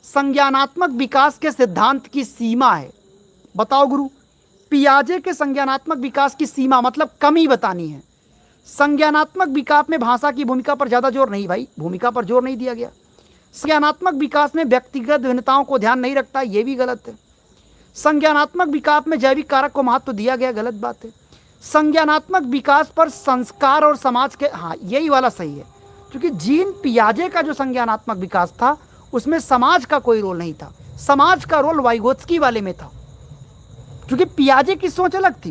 संज्ञानात्मक विकास के सिद्धांत की सीमा है? बताओ गुरु। पियाजे के संज्ञानात्मक विकास की सीमा मतलब कमी बतानी है। संज्ञानात्मक विकास में भाषा की भूमिका पर ज्यादा जोर नहीं भाई, भूमिका पर जोर नहीं दिया गया। संज्ञानात्मक विकास में व्यक्तिगत भिन्नताओं को ध्यान नहीं रखता, यह भी गलत है। संज्ञानात्मक विकास में जैविक कारक को महत्व दिया गया, गलत बात है। संज्ञानात्मक विकास पर संस्कार और समाज के, हाँ यही वाला सही है, क्योंकि जीन पियाजे का जो संज्ञानात्मक विकास था उसमें समाज का कोई रोल नहीं था, समाज का रोल वाइगोत्स्की वाले में था। क्योंकि पियाजे की सोच अलग थी।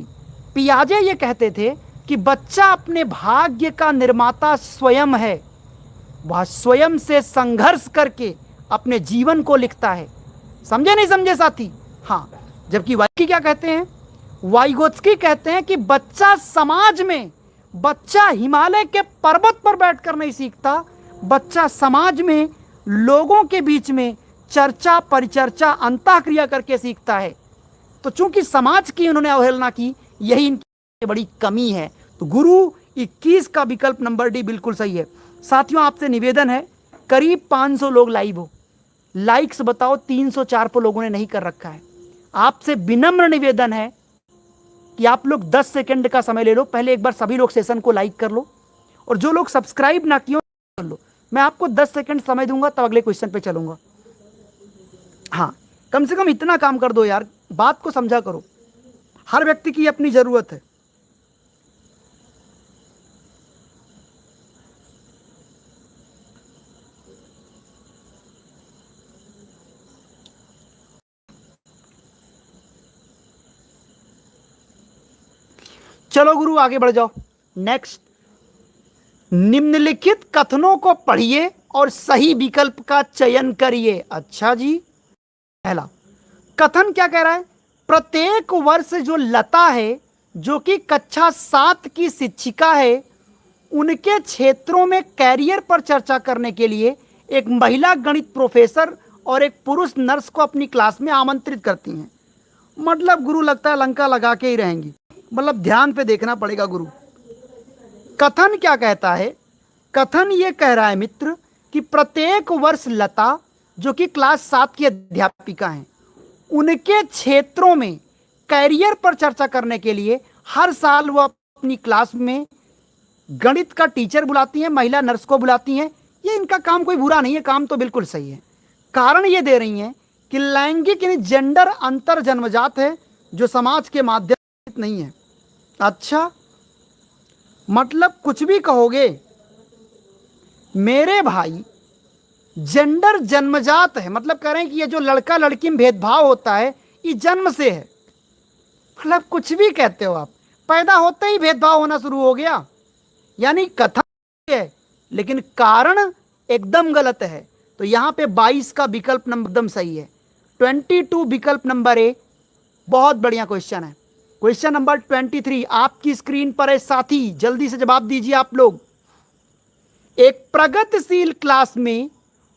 पियाजे ये कहते थे कि बच्चा अपने भाग्य का निर्माता स्वयं है, वह स्वयं से संघर्ष करके अपने जीवन को लिखता है। समझे नहीं समझे साथी? हाँ। जबकि वाइगोत्स्की क्या कहते हैं? वाइगोत्स्की कहते हैं कि बच्चा समाज में, बच्चा हिमालय के पर्वत पर बैठकर नहीं सीखता, बच्चा समाज में लोगों के बीच में चर्चा परिचर्चा अंतःक्रिया करके सीखता है। तो चूंकि समाज की उन्होंने अवहेलना की, यही इनकी बड़ी कमी है। तो गुरु 21 का विकल्प नंबर डी बिल्कुल सही है। साथियों आपसे निवेदन है, करीब 500 लोग लाइव हो, लाइक्स बताओ 304 पर लोगों ने नहीं कर रखा है। आपसे विनम्र निवेदन है कि आप लोग 10 सेकंड का समय ले लो, पहले एक बार सभी लोग सेशन को लाइक कर लो, और जो लोग सब्सक्राइब ना किए कर लो। मैं आपको 10 सेकंड समय दूंगा, तब अगले क्वेश्चन पे चलूंगा। हाँ, कम से कम इतना काम कर दो यार, बात को समझा करो, हर व्यक्ति की अपनी जरूरत है। चलो गुरु आगे बढ़ जाओ। नेक्स्ट, निम्नलिखित कथनों को पढ़िए और सही विकल्प का चयन करिए। अच्छा जी, पहला कथन क्या कह रहा है? प्रत्येक वर्ष जो लता है, जो कि कक्षा 7 की शिक्षिका है, उनके क्षेत्रों में कैरियर पर चर्चा करने के लिए एक महिला गणित प्रोफेसर और एक पुरुष नर्स को अपनी क्लास में आमंत्रित करती हैं। मतलब गुरु लगता है लंका लगा के ही रहेंगी, मतलब ध्यान पे देखना पड़ेगा गुरु। कथन क्या कहता है? कथन ये कह रहा है मित्र कि प्रत्येक वर्ष लता, जो कि क्लास 7 की अध्यापिका हैं, उनके क्षेत्रों में कैरियर पर चर्चा करने के लिए हर साल वो अपनी क्लास में गणित का टीचर बुलाती हैं, महिला नर्स को बुलाती हैं। ये इनका काम कोई बुरा नहीं है, काम तो बिल्कुल सही है। कारण ये दे रही हैं कि लैंगिक यानी जेंडर अंतर जन्मजात है, जो समाज के माध्यम से नहीं है। अच्छा, मतलब कुछ भी कहोगे मेरे भाई, जेंडर जन्मजात है, मतलब कह रहे हैं कि ये जो लड़का लड़की में भेदभाव होता है ये जन्म से है। मतलब कुछ भी कहते हो आप, पैदा होते ही भेदभाव होना शुरू हो गया। यानी कथन है लेकिन कारण एकदम गलत है। तो यहां पे 22 का विकल्प नंबर एकदम सही है। 22 विकल्प नंबर ए बहुत बढ़िया क्वेश्चन है। क्वेश्चन नंबर 23 आपकी स्क्रीन पर है साथी, जल्दी से जवाब दीजिए आप लोग। एक प्रगतिशील क्लास में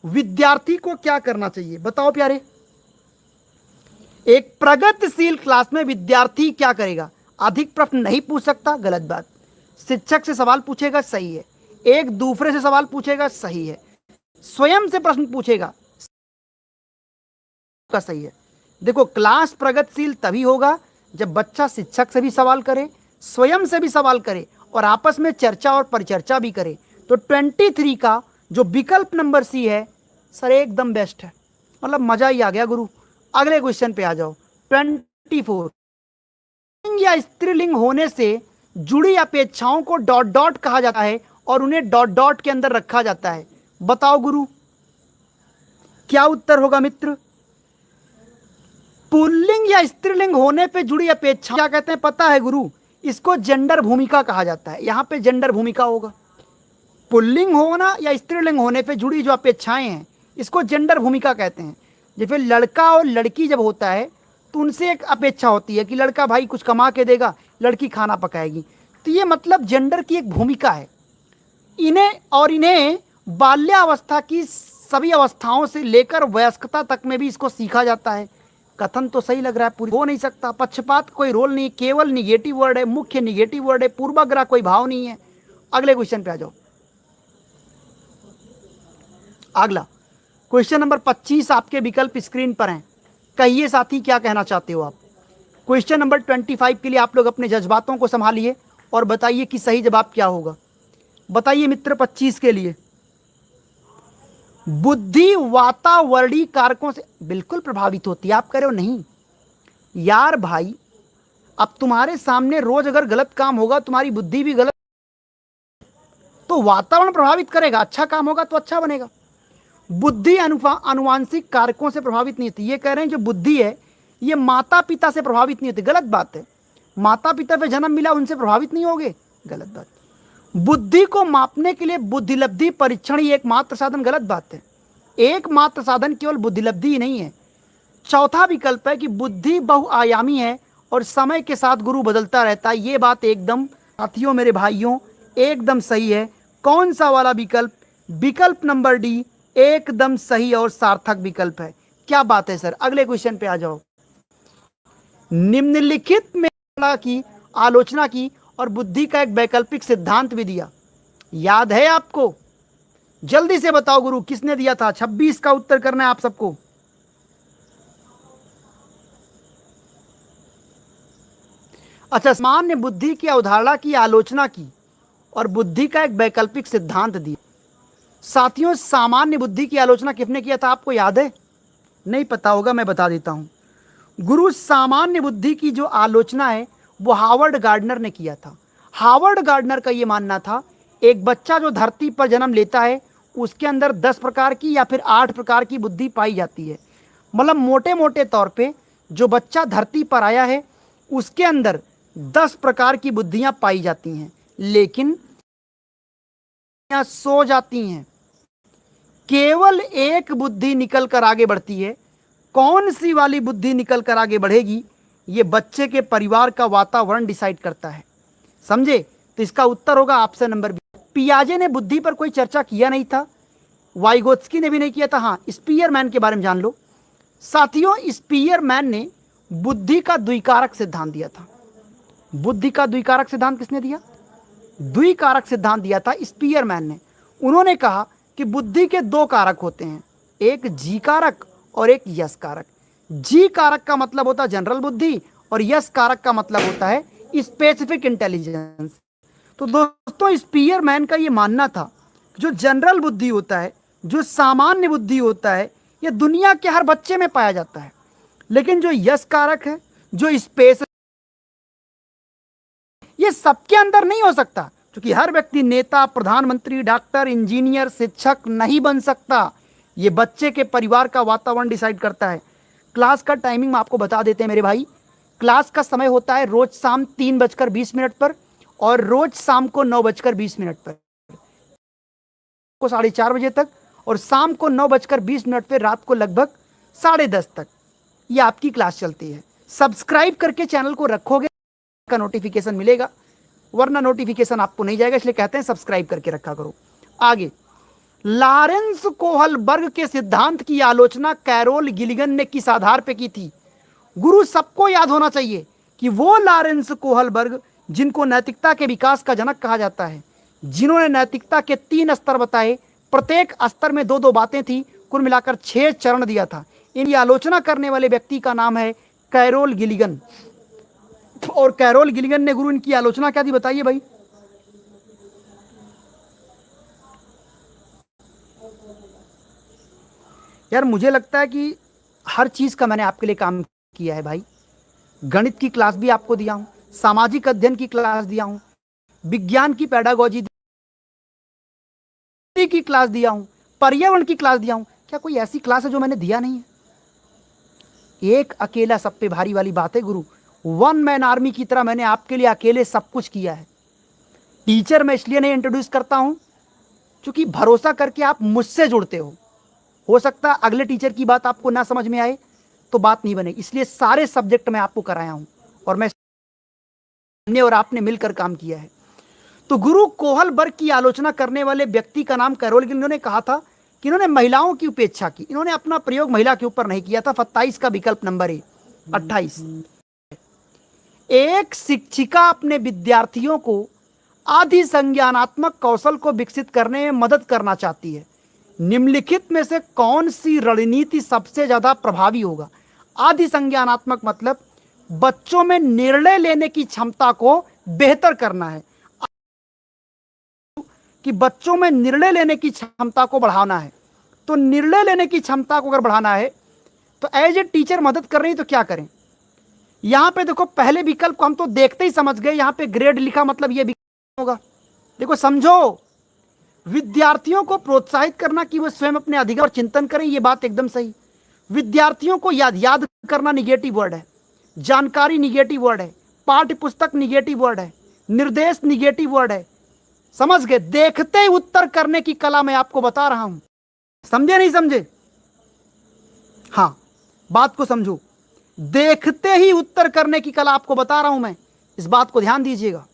विद्यार्थी को क्या करना चाहिए? बताओ प्यारे, एक प्रगतिशील क्लास में विद्यार्थी क्या करेगा? अधिक प्रश्न नहीं पूछ सकता, गलत बात। शिक्षक से सवाल पूछेगा, सही है। एक दूसरे से सवाल पूछेगा, सही है। स्वयं से प्रश्न पूछेगा, का सही है। देखो, क्लास प्रगतिशील तभी होगा जब बच्चा शिक्षक से भी सवाल करे, स्वयं से भी सवाल करे और आपस में चर्चा और परिचर्चा भी करे। तो 23 का जो विकल्प नंबर सी है सर एकदम बेस्ट है, मतलब मजा ही आ गया गुरु। अगले क्वेश्चन पे आ जाओ। 24 लिंग या स्त्रीलिंग होने से जुड़ी अपेक्षाओं को डॉट डॉट कहा जाता है और उन्हें डॉट डॉट के अंदर रखा जाता है। बताओ गुरु क्या उत्तर होगा मित्र? पुल्लिंग या स्त्रीलिंग होने पे जुड़ी अपेक्षा क्या कहते हैं पता है गुरु? इसको जेंडर भूमिका कहा जाता है। यहां पे जेंडर भूमिका होगा। पुल्लिंग होना या स्त्रीलिंग होने पे जुड़ी जो अपेक्षाएं हैं इसको जेंडर भूमिका कहते हैं। जैसे लड़का और लड़की जब होता है तो उनसे एक अपेक्षा होती है कि लड़का भाई कुछ कमा के देगा, लड़की खाना पकाएगी। तो ये मतलब जेंडर की एक भूमिका है। इन्हें बाल्यावस्था की सभी अवस्थाओं से लेकर वयस्कता तक में भी इसको सीखा जाता है। कथन तो सही लग रहा है, पूरी हो नहीं सकता। पक्षपात कोई रोल नहीं, केवल निगेटिव वर्ड है, मुख्य निगेटिव वर्ड है, पूर्वाग्रह कोई भाव नहीं है। अगले क्वेश्चन पे आ जाओ। अगला, क्वेश्चन नंबर 25 आपके विकल्प स्क्रीन पर हैं। कहिए साथी क्या कहना चाहते हो आप। क्वेश्चन नंबर 25 के लिए आप लोग अपने जज्बातों को संभालिए और बताइए कि सही जवाब क्या होगा। बताइए मित्र 25 के लिए। बुद्धि वातावरणीय कारकों से बिल्कुल प्रभावित होती है। आप कह रहे हो नहीं यार भाई, अब तुम्हारे सामने रोज अगर गलत काम होगा, तुम्हारी बुद्धि भी गलत, तो वातावरण प्रभावित करेगा। अच्छा काम होगा तो अच्छा बनेगा। बुद्धि अनुवांशिक कारकों से प्रभावित नहीं होती। ये कह रहे हैं जो बुद्धि है ये माता पिता से प्रभावित नहीं होती। गलत बात है। माता पिता पे जन्म मिला उनसे प्रभावित नहीं होगे, गलत बात। बुद्धि को मापने के लिए बुद्धिलब्धि परीक्षण ही एकमात्र साधन, गलत बात है। एकमात्र साधन केवल बुद्धिलब्धि ही नहीं है। चौथा विकल्प है कि बुद्धि बहुआयामी है और समय के साथ गुरु बदलता रहता है। ये बात एकदम साथियों मेरे भाइयों एकदम सही है। कौन सा वाला विकल्प? विकल्प नंबर डी एकदम सही और सार्थक विकल्प है। क्या बात है सर। अगले क्वेश्चन पे आ जाओ। निम्नलिखित में की आलोचना की और बुद्धि का एक वैकल्पिक सिद्धांत भी दिया। याद है आपको? जल्दी से बताओ गुरु किसने दिया था। 26 का उत्तर करना है आप सबको। अच्छा, सामान्य बुद्धि की अवधारणा की आलोचना की और बुद्धि का एक वैकल्पिक सिद्धांत दिया। साथियों सामान्य बुद्धि की आलोचना किसने किया था आपको याद है? नहीं पता होगा, मैं बता देता हूं। गुरु सामान्य बुद्धि की जो आलोचना है वो हावर्ड गार्डनर ने किया था। हावर्ड गार्डनर का ये मानना था एक बच्चा जो धरती पर जन्म लेता है उसके अंदर 10 प्रकार की या फिर 8 प्रकार की बुद्धि पाई जाती है। मतलब मोटे मोटे तौर पे जो बच्चा धरती पर आया है उसके अंदर 10 प्रकार की बुद्धियां पाई जाती हैं, लेकिन सो जाती हैं। केवल एक बुद्धि निकल कर आगे बढ़ती है। कौन सी वाली बुद्धि निकल कर आगे बढ़ेगी ये बच्चे के परिवार का वातावरण डिसाइड करता है। समझे? तो इसका उत्तर होगा ऑप्शन नंबर बी। पियाजे ने बुद्धि पर कोई चर्चा किया नहीं था, वाइगोत्स्की ने भी नहीं किया था। हाँ, स्पीयरमैन के बारे में जान लो। साथियों स्पीयरमैन ने बुद्धि का द्विकारक सिद्धांत दिया था। बुद्धि का द्विकारक सिद्धांत किसने दिया? द्विकारक सिद्धांत दिया था स्पीयरमैन ने। उन्होंने कहा कि बुद्धि के 2 कारक होते हैं, एक जी कारक और एक यस कारक। जी कारक का मतलब होता है जनरल बुद्धि और यस कारक का मतलब होता है स्पेसिफिक इंटेलिजेंस। तो दोस्तों स्पीयरमैन का ये मानना था जो जनरल बुद्धि होता है, जो सामान्य बुद्धि होता है, ये दुनिया के हर बच्चे में पाया जाता है। लेकिन जो यस कारक है, जो स्पेस, ये सबके अंदर नहीं हो सकता, क्योंकि हर व्यक्ति नेता, प्रधानमंत्री, डॉक्टर, इंजीनियर, शिक्षक नहीं बन सकता। ये बच्चे के परिवार का वातावरण डिसाइड करता है। क्लास का टाइमिंग आपको बता देते हैं मेरे भाई। क्लास का समय होता है रोज शाम 3:20 पर और रोज शाम को 9:20 पर, को 4:30 बजे तक, और शाम को 9:20 पर रात को लगभग 10:30 तक ये आपकी क्लास चलती है। सब्सक्राइब करके चैनल को रखोगे का नोटिफिकेशन मिलेगा, वरना नोटिफिकेशन आपको नहीं जाएगा, इसलिए कहते हैं सब्सक्राइब करके रखा करो। आगे, लॉरेंस कोहलबर्ग के सिद्धांत की आलोचना कैरोल गिलिगन ने किस आधार पर की थी? गुरु सबको याद होना चाहिए कि वो लॉरेंस कोहलबर्ग जिनको नैतिकता के विकास का जनक कहा जाता है, जिन्होंने नैतिकता के 3 स्तर बताए, प्रत्येक स्तर में 2-2 बातें थी, कुल मिलाकर 6 चरण दिया था। इनकी आलोचना करने वाले व्यक्ति का नाम है कैरोल गिलिगन। और कैरोल गिलिगन ने गुरु इनकी आलोचना क्या थी बताइए भाई? यार मुझे लगता है कि हर चीज का मैंने आपके लिए काम किया है भाई। गणित की क्लास भी आपको दिया हूं, सामाजिक अध्ययन की क्लास दिया हूं, विज्ञान की पेडागोजी की क्लास दिया हूं, पर्यावरण की क्लास दिया हूं। क्या कोई ऐसी क्लास है जो मैंने दिया नहीं है? एक अकेला सब पे भारी वाली बात है गुरु। 1 मैन आर्मी की तरह मैंने आपके लिए अकेले सब कुछ किया है। टीचर मैं इसलिए नहीं इंट्रोड्यूस करता हूं क्योंकि भरोसा करके आप मुझसे जुड़ते हो सकता है अगले टीचर की बात आपको ना समझ में आए तो बात नहीं बनेगी, इसलिए सारे सब्जेक्ट मैं आपको कराया हूं और मैं और आपने मिलकर काम किया है। तो गुरु कोहलबर्ग की आलोचना करने वाले व्यक्ति का नाम कैरोल गिलिगन ने कहा था कि इन्होंने महिलाओं की उपेक्षा की। इन्होंने अपना प्रयोग महिला के ऊपर नहीं किया था। 27 का विकल्प नंबर है। 28, एक शिक्षिका अपने विद्यार्थियों को आधि संज्ञानात्मक कौशल को विकसित करने में मदद करना चाहती है। निम्नलिखित में से कौन सी रणनीति सबसे ज्यादा प्रभावी होगा? आदि संज्ञानात्मक मतलब बच्चों में निर्णय लेने की क्षमता को बेहतर करना है, कि बच्चों में निर्णय लेने की क्षमता को बढ़ाना है। तो निर्णय लेने की क्षमता को अगर बढ़ाना है तो एज ए टीचर मदद कर रही है तो क्या करें? यहां पे देखो, पहले विकल्प को हम तो देखते ही समझ गए, यहां पे ग्रेड लिखा मतलब ये विकल्प होगा। देखो समझो, विद्यार्थियों को प्रोत्साहित करना कि वे स्वयं अपने अधिकार और चिंतन करें, ये बात एकदम सही। विद्यार्थियों को याद करना निगेटिव वर्ड है, जानकारी निगेटिव वर्ड है, पाठ्य पुस्तक निगेटिव वर्ड है, निर्देश निगेटिव वर्ड है। समझ गए? देखते ही उत्तर करने की कला मैं आपको बता रहा हूं। समझे नहीं समझे? हाँ, बात को समझो, देखते ही उत्तर करने की कला आपको बता रहा हूं मैं, इस बात को ध्यान दीजिएगा।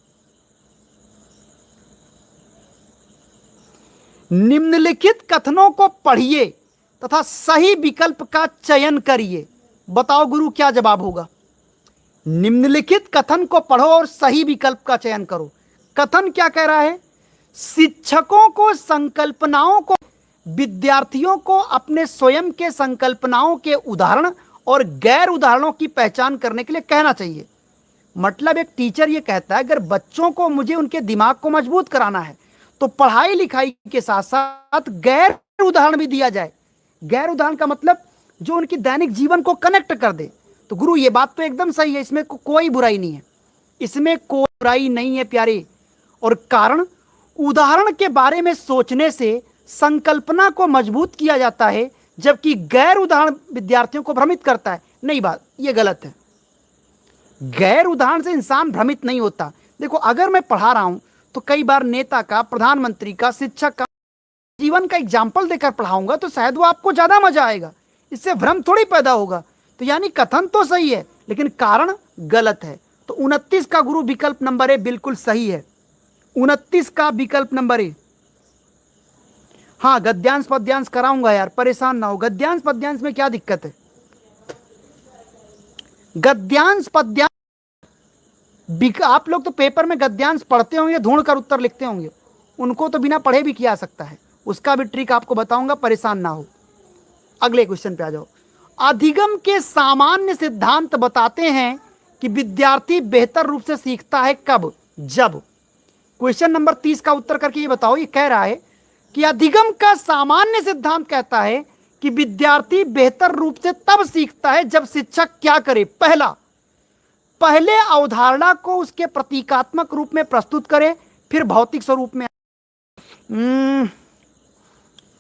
निम्नलिखित कथनों को पढ़िए तथा सही विकल्प का चयन करिए। बताओ गुरु क्या जवाब होगा? निम्नलिखित कथन को पढ़ो और सही विकल्प का चयन करो। कथन क्या कह रहा है? शिक्षकों को संकल्पनाओं को, विद्यार्थियों को अपने स्वयं के संकल्पनाओं के उदाहरण और गैर उदाहरणों की पहचान करने के लिए कहना चाहिए। मतलब एक टीचर ये कहता है, अगर बच्चों को मुझे उनके दिमाग को मजबूत कराना है तो पढ़ाई लिखाई के साथ साथ गैर उदाहरण भी दिया जाए। गैर उदाहरण का मतलब जो उनकी दैनिक जीवन को कनेक्ट कर दे। तो गुरु ये बात तो एकदम सही है, इसमें कोई बुराई नहीं है, इसमें कोई बुराई नहीं है प्यारे। और कारण, उदाहरण के बारे में सोचने से संकल्पना को मजबूत किया जाता है, जबकि गैर उदाहरण विद्यार्थियों को भ्रमित करता है। नहीं, बात ये गलत है। गैर उदाहरण से इंसान भ्रमित नहीं होता। देखो, अगर मैं पढ़ा रहा हूं तो कई बार नेता का, प्रधानमंत्री का, शिक्षक का जीवन का एग्जाम्पल देकर पढ़ाऊंगा तो शायद वो आपको ज्यादा मजा आएगा, इससे भ्रम थोड़ी पैदा होगा। तो यानी कथन तो सही है लेकिन कारण गलत है। तो 29 का गुरु विकल्प नंबर ए बिल्कुल सही है। 29 का विकल्प नंबर ए। हाँ, गद्यांश पद्यांश कराऊंगा यार, परेशान ना हो। गद्यांश पद्यांश में क्या दिक्कत है? गद्यांश पद्यांश आप लोग तो पेपर में गद्यांश पढ़ते होंगे, ढूंढ कर उत्तर लिखते होंगे, उनको तो बिना पढ़े भी किया सकता है। उसका भी ट्रिक आपको बताऊंगा, परेशान ना हो। अगले क्वेश्चन पे आ जाओ। अधिगम के सामान्य सिद्धांत बताते हैं कि विद्यार्थी बेहतर रूप से सीखता है कब? जब। क्वेश्चन नंबर 30 का उत्तर करके ये बताओ। ये कह रहा है कि अधिगम का सामान्य सिद्धांत कहता है कि विद्यार्थी बेहतर रूप से तब सीखता है जब शिक्षक क्या करे? पहले अवधारणा को उसके प्रतीकात्मक रूप में प्रस्तुत करे, फिर भौतिक स्वरूप में।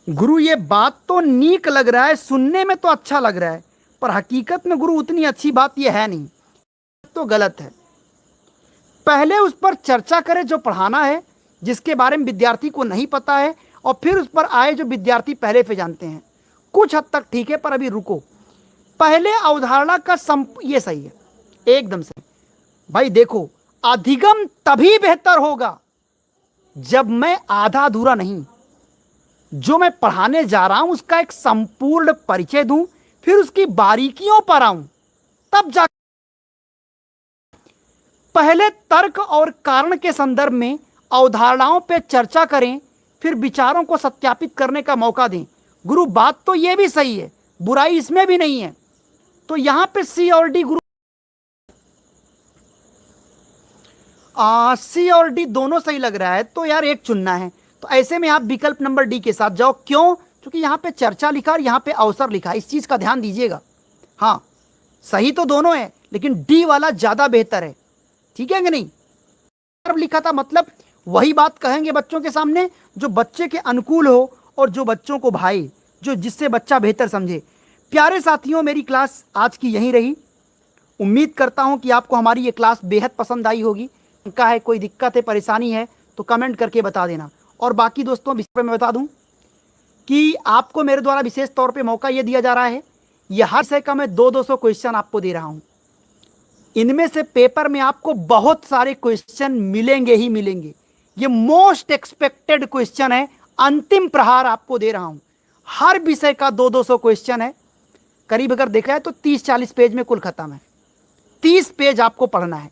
गुरु ये बात तो नीक लग रहा है, सुनने में तो अच्छा लग रहा है, पर हकीकत में गुरु उतनी अच्छी बात ये है नहीं, तो गलत है। पहले उस पर चर्चा करे जो पढ़ाना है, जिसके बारे में विद्यार्थी को नहीं पता है, और फिर उस पर आए जो विद्यार्थी पहले से जानते हैं। कुछ हद तक ठीक है, पर अभी रुको। पहले अवधारणा का ये सही है, एकदम सही। भाई देखो, अधिगम तभी बेहतर होगा जब मैं आधा अधूरा नहीं, जो मैं पढ़ाने जा रहा हूं उसका एक संपूर्ण परिचय दूं, फिर उसकी बारीकियों पर आऊं, तब जा। पहले तर्क और कारण के संदर्भ में अवधारणाओं पे चर्चा करें, फिर विचारों को सत्यापित करने का मौका दें। गुरु बात तो ये भी सही है, बुराई इसमें भी नहीं है। तो यहां पे सी और डी गुरु, सी और डी दोनों सही लग रहा है, तो यार एक चुनना है। तो ऐसे में आप विकल्प नंबर डी के साथ जाओ। क्यों? क्योंकि यहां पे चर्चा लिखा और यहां पे अवसर लिखा, इस चीज का ध्यान दीजिएगा। हाँ, सही तो दोनों है, लेकिन डी वाला ज्यादा बेहतर है। ठीक है कि नहीं? लिखा था मतलब वही बात कहेंगे बच्चों के सामने जो बच्चे के अनुकूल हो और जो बच्चों को भाई, जो जिससे बच्चा बेहतर समझे। प्यारे साथियों, मेरी क्लास आज की यहीं रही। उम्मीद करता हूं कि आपको हमारी ये क्लास बेहद पसंद आई होगी। का है कोई दिक्कत है, परेशानी है तो कमेंट करके बता देना। और बाकी दोस्तों, विषय में बता दूं कि आपको मेरे द्वारा विशेष तौर पे मौका ये दिया जा रहा है, ये हर विषय का मैं 200 क्वेश्चन आपको दे रहा हूं। इनमें से पेपर में आपको बहुत सारे क्वेश्चन मिलेंगे ही मिलेंगे। ये मोस्ट एक्सपेक्टेड क्वेश्चन है, अंतिम प्रहार आपको दे रहा हूं। हर विषय का 200 क्वेश्चन है। करीब अगर देखा है तो 30-40 पेज में कुल खत्म है। 30 पेज आपको पढ़ना है।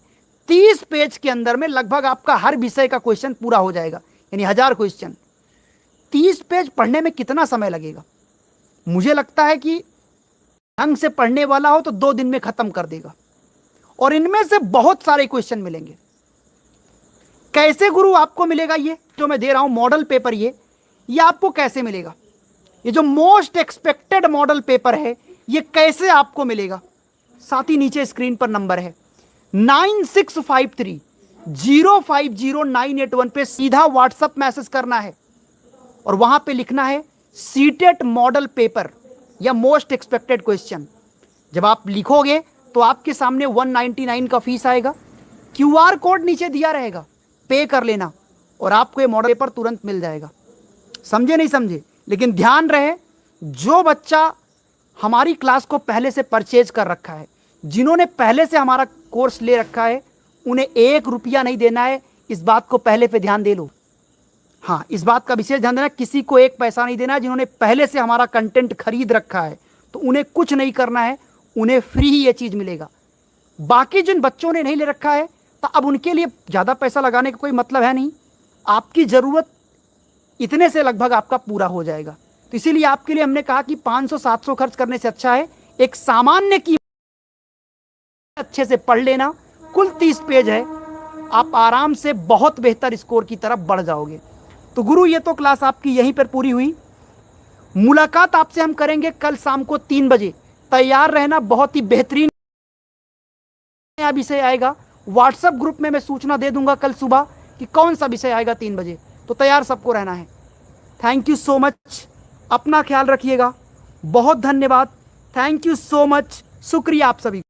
30 पेज के अंदर में लगभग आपका हर विषय का क्वेश्चन पूरा हो जाएगा, यानी 1000 क्वेश्चन। 30 पेज पढ़ने में कितना समय लगेगा? मुझे लगता है कि ढंग से पढ़ने वाला हो तो 2 दिन में खत्म कर देगा। और इनमें से बहुत सारे क्वेश्चन मिलेंगे। कैसे गुरु आपको मिलेगा? ये जो मैं दे रहा हूं मॉडल पेपर, ये आपको कैसे मिलेगा? ये जो मोस्ट एक्सपेक्टेड मॉडल पेपर है, ये कैसे आपको मिलेगा? साथ ही नीचे स्क्रीन पर नंबर है 9653050981 पे सीधा व्हाट्सएप मैसेज करना है और वहां पे लिखना है सीटेट मॉडल पेपर या मोस्ट एक्सपेक्टेड क्वेश्चन। जब आप लिखोगे तो आपके सामने 199 का फीस आएगा, QR कोड नीचे दिया रहेगा, पे कर लेना और आपको ये मॉडल पेपर तुरंत मिल जाएगा। समझे नहीं समझे? लेकिन ध्यान रहे, जो बच्चा हमारी क्लास को पहले से परचेज कर रखा है, जिन्होंने पहले से हमारा कोर्स ले रखा है, उन्हें 1 रुपया नहीं देना है। इस बात को पहले पे ध्यान दे लो। हाँ, इस बात का विशेष ध्यान देना, किसी को 1 पैसा नहीं देना है। जिन्होंने पहले से हमारा कंटेंट खरीद रखा है तो उन्हें कुछ नहीं करना है, उन्हें फ्री ही ये चीज़ मिलेगा। बाकी जिन बच्चों ने नहीं ले रखा है तो अब उनके लिए ज़्यादा पैसा लगाने का कोई मतलब है नहीं। आपकी ज़रूरत इतने से लगभग आपका पूरा हो जाएगा। तो इसीलिए आपके लिए हमने कहा कि 500-700 खर्च करने से अच्छा है एक सामान्य की अच्छे से पढ़ लेना। कुल 30 पेज है, आप आराम से बहुत बेहतर स्कोर की तरफ बढ़ जाओगे। तो गुरु, ये तो क्लास आपकी यहीं पर पूरी हुई। मुलाकात आपसे हम करेंगे कल शाम को 3 बजे। तैयार रहना, बहुत ही बेहतरीन नया विषय आएगा। व्हाट्सएप ग्रुप में मैं सूचना दे दूंगा कल सुबह कि कौन सा विषय आएगा 3 बजे। तो तैयार सबको रहना है। थैंक यू सो मच, अपना ख्याल रखिएगा। बहुत धन्यवाद, थैंक यू सो मच, शुक्रिया आप सभी।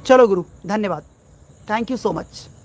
चलो गुरु, धन्यवाद, थैंक यू सो मच।